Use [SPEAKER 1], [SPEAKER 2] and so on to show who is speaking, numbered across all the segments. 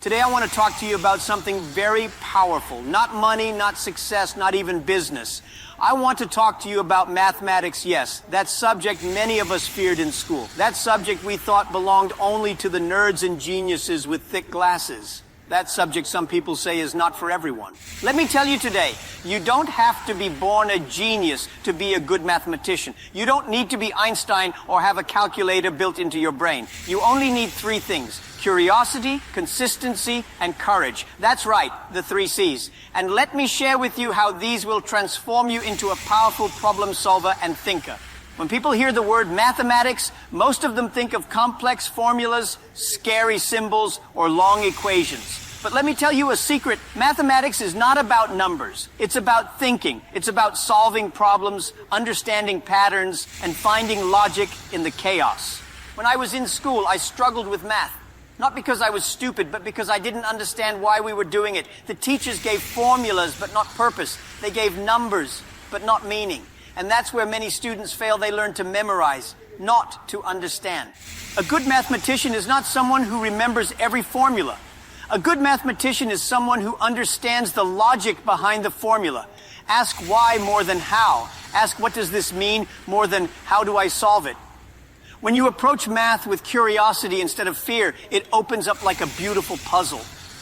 [SPEAKER 1] Today I want to talk to you about something very powerful. Not money, not success, not even business. I want to talk to you about mathematics, yes. That subject many of us feared in school. That subject we thought belonged only to the nerds and geniuses with thick glasses. That subject some people say is not for everyone. Let me tell you today, you don't have to be born a genius to be a good mathematician. You don't need to be Einstein or have a calculator built into your brain. You only need three things: curiosity, consistency, and courage. That's right, the 3 C's. And let me share with you how these will transform you into a powerful problem solver and thinker. When people hear the word mathematics, most of them think of complex formulas, scary symbols, or long equations. But let me tell you a secret. Mathematics is not about numbers. It's about thinking. It's about solving problems, understanding patterns, and finding logic in the chaos. When I was in school, I struggled with math. Not because I was stupid, but because I didn't understand why we were doing it. The teachers gave formulas, but not purpose. They gave numbers, but not meaning. And that's where many students fail. They learn to memorize, not to understand. A good mathematician is not someone who remembers every formula. A good mathematician is someone who understands the logic behind the formula. Ask why more than how. Ask what does this mean more than how do I solve it. When you approach math with curiosity instead of fear, it opens up like a beautiful puzzle.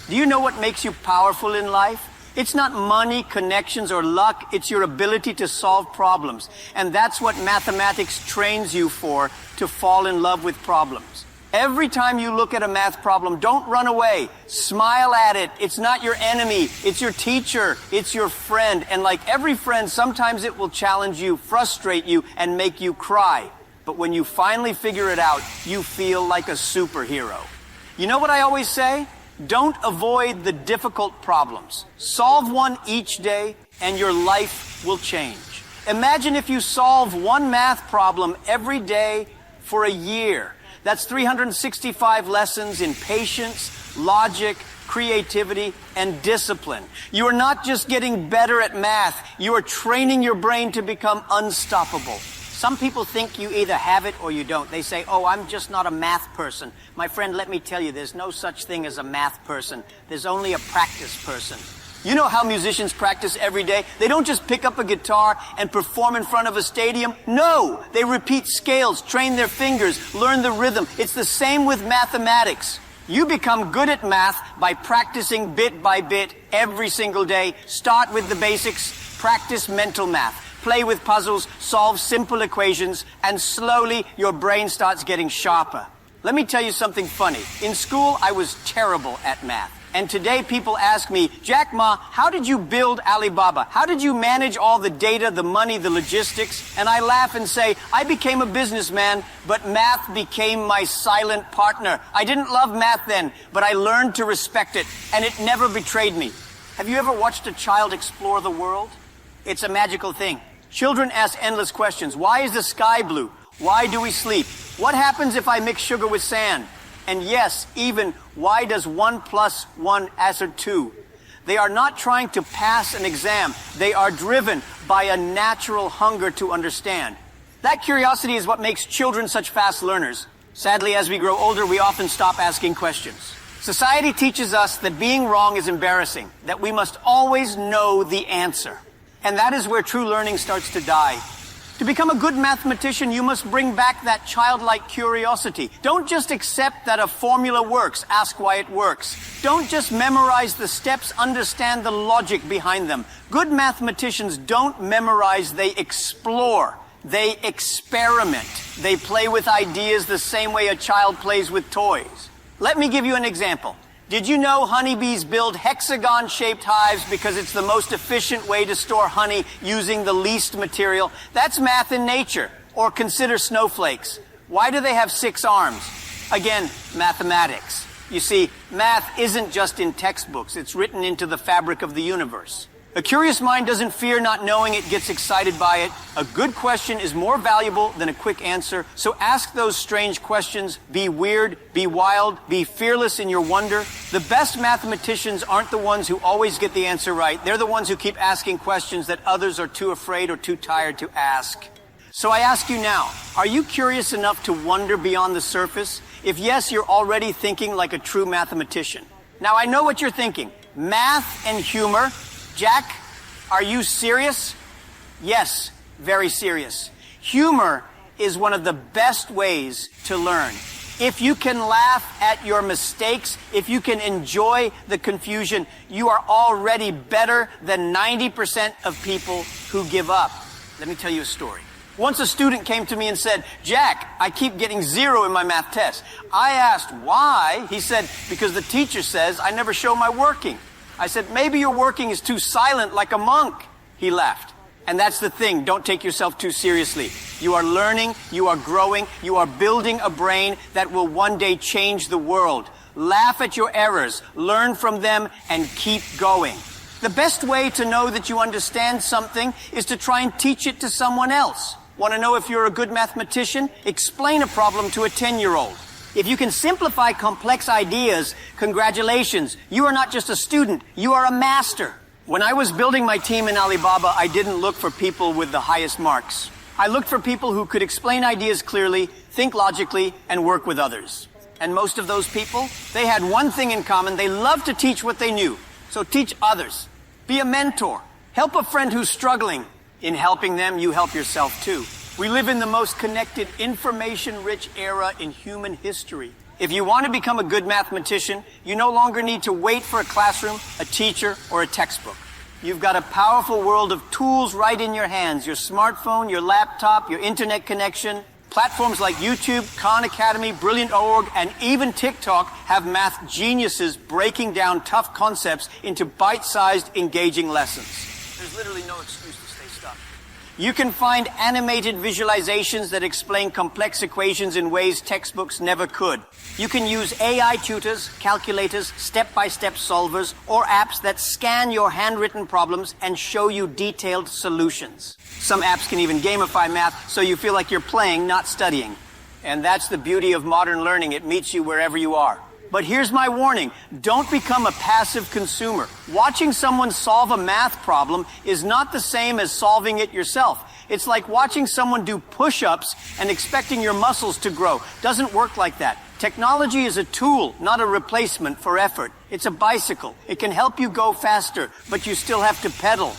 [SPEAKER 1] Do you know what makes you powerful in life? It's not money, connections, or luck. It's your ability to solve problems. And that's what mathematics trains you for, to fall in love with problems. Every time you look at a math problem, don't run away. Smile at it. It's not your enemy. It's your teacher. It's your friend. And like every friend, sometimes it will challenge you, frustrate you, and make you cry. But when you finally figure it out, you feel like a superhero. You know what I always say? Don't avoid the difficult problems. Solve one each day, and your life will change. Imagine if you solve one math problem every day for a year. That's 365 lessons in patience, logic, creativity, and discipline. You are not just getting better at math. You are training your brain to become unstoppable. Some people think you either have it or you don't. They say, oh, I'm just not a math person. My friend, let me tell you, there's no such thing as a math person. There's only a practice person. You know how musicians practice every day? They don't just pick up a guitar and perform in front of a stadium. No, they repeat scales, train their fingers, learn the rhythm. It's the same with mathematics. You become good at math by practicing bit by bit every single day. Start with the basics, practice mental math. Play with puzzles, solve simple equations, and slowly your brain starts getting sharper. Let me tell you something funny. In school, I was terrible at math. And today people ask me, Jack Ma, how did you build Alibaba? How did you manage all the data, the money, the logistics? And I laugh and say, I became a businessman, but math became my silent partner. I didn't love math then, but I learned to respect it, and it never betrayed me. Have you ever watched a child explore the world? It's a magical thing. Children ask endless questions. Why is the sky blue? Why do we sleep? What happens if I mix sugar with sand? And yes, even, why does 1 + 1 answer 2? They are not trying to pass an exam. They are driven by a natural hunger to understand. That curiosity is what makes children such fast learners. Sadly, as we grow older, we often stop asking questions. Society teaches us that being wrong is embarrassing, that we must always know the answer. And that is where true learning starts to die. To become a good mathematician, you must bring back that childlike curiosity. Don't just accept that a formula works. Ask why it works. Don't just memorize the steps. Understand the logic behind them. Good mathematicians don't memorize. They explore. They experiment. They play with ideas the same way a child plays with toys. Let me give you an example. Did you know honeybees build hexagon-shaped hives because it's the most efficient way to store honey using the least material? That's math in nature. Or consider snowflakes. Why do they have 6 arms? Again, mathematics. You see, math isn't just in textbooks. It's written into the fabric of the universe. A curious mind doesn't fear not knowing, it gets excited by it. A good question is more valuable than a quick answer. So ask those strange questions. Be weird, be wild, be fearless in your wonder. The best mathematicians aren't the ones who always get the answer right. They're the ones who keep asking questions that others are too afraid or too tired to ask. So I ask you now, are you curious enough to wonder beyond the surface? If yes, you're already thinking like a true mathematician. Now, I know what you're thinking. Math and humor. Jack, are you serious? Yes, very serious. Humor is one of the best ways to learn. If you can laugh at your mistakes, if you can enjoy the confusion, you are already better than 90% of people who give up. Let me tell you a story. Once a student came to me and said, Jack, I keep getting 0 in my math test. I asked why. He said, because the teacher says I never show my working. I said, maybe your working is too silent like a monk. He laughed. And that's the thing. Don't take yourself too seriously. You are learning, you are growing, you are building a brain that will one day change the world. Laugh at your errors, learn from them, and keep going. The best way to know that you understand something is to try and teach it to someone else. Want to know if you're a good mathematician? Explain a problem to a 10-year-old. If you can simplify complex ideas, congratulations. You are not just a student, you are a master. When I was building my team in Alibaba, I didn't look for people with the highest marks. I looked for people who could explain ideas clearly, think logically, and work with others. And most of those people, they had one thing in common. They loved to teach what they knew. So teach others. Be a mentor. Help a friend who's struggling. In helping them, you help yourself too. We live in the most connected, information-rich era in human history. If you want to become a good mathematician, you no longer need to wait for a classroom, a teacher, or a textbook. You've got a powerful world of tools right in your hands. Your smartphone, your laptop, your internet connection. Platforms like YouTube, Khan Academy, Brilliant.org, and even TikTok have math geniuses breaking down tough concepts into bite-sized, engaging lessons. There's literally no excuse to stay stuck. You can find animated visualizations that explain complex equations in ways textbooks never could. You can use AI tutors, calculators, step-by-step solvers, or apps that scan your handwritten problems and show you detailed solutions. Some apps can even gamify math so you feel like you're playing, not studying. And that's the beauty of modern learning. It meets you wherever you are. But here's my warning. Don't become a passive consumer. Watching someone solve a math problem is not the same as solving it yourself. It's like watching someone do push-ups and expecting your muscles to grow. Doesn't work like that. Technology is a tool, not a replacement for effort. It's a bicycle. It can help you go faster, but you still have to pedal.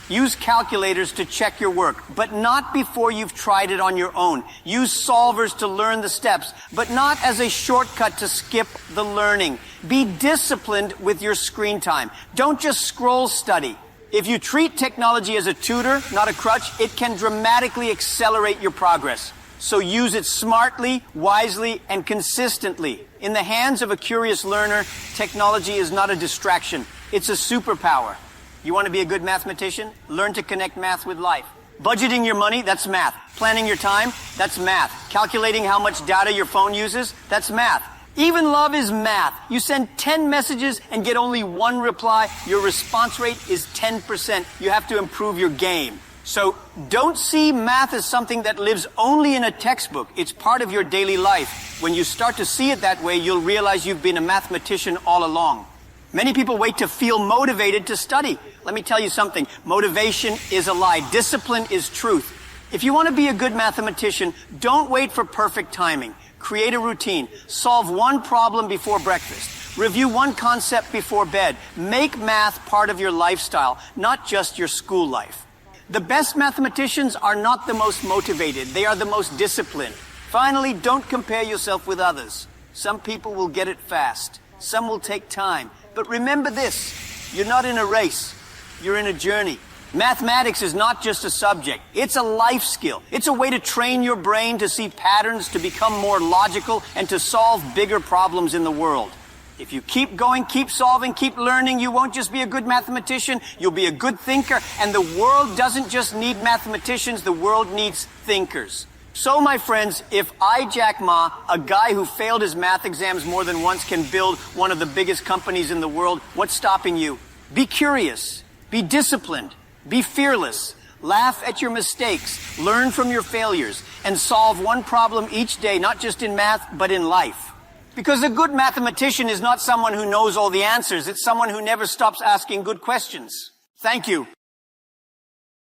[SPEAKER 1] Use calculators to check your work, but not before you've tried it on your own. Use solvers to learn the steps, but not as a shortcut to skip the learning. Be disciplined with your screen time. Don't just scroll study. If you treat technology as a tutor, not a crutch, it can dramatically accelerate your progress. So use it smartly, wisely, and consistently. In the hands of a curious learner, technology is not a distraction. It's a superpower. You want to be a good mathematician? Learn to connect math with life. Budgeting your money, that's math. Planning your time, that's math. Calculating how much data your phone uses, that's math. Even love is math. You send 10 messages and get only 1 reply. Your response rate is 10%. You have to improve your game. So don't see math as something that lives only in a textbook. It's part of your daily life. When you start to see it that way, you'll realize you've been a mathematician all along. Many people wait to feel motivated to study. Let me tell you something. Motivation is a lie. Discipline is truth. If you want to be a good mathematician, don't wait for perfect timing. Create a routine. Solve one problem before breakfast. Review one concept before bed. Make math part of your lifestyle, not just your school life. The best mathematicians are not the most motivated. They are the most disciplined. Finally, don't compare yourself with others. Some people will get it fast. Some will take time. But remember this, you're not in a race, you're in a journey. Mathematics is not just a subject, it's a life skill. It's a way to train your brain to see patterns, to become more logical, and to solve bigger problems in the world. If you keep going, keep solving, keep learning, you won't just be a good mathematician, you'll be a good thinker. And the world doesn't just need mathematicians, the world needs thinkers. So, my friends, if I, Jack Ma, a guy who failed his math exams more than once, can build one of the biggest companies in the world, what's stopping you? Be curious. Be disciplined. Be fearless. Laugh at your mistakes. Learn from your failures. And solve one problem each day, not just in math, but in life. Because a good mathematician is not someone who knows all the answers. It's someone who never stops asking good questions. Thank you.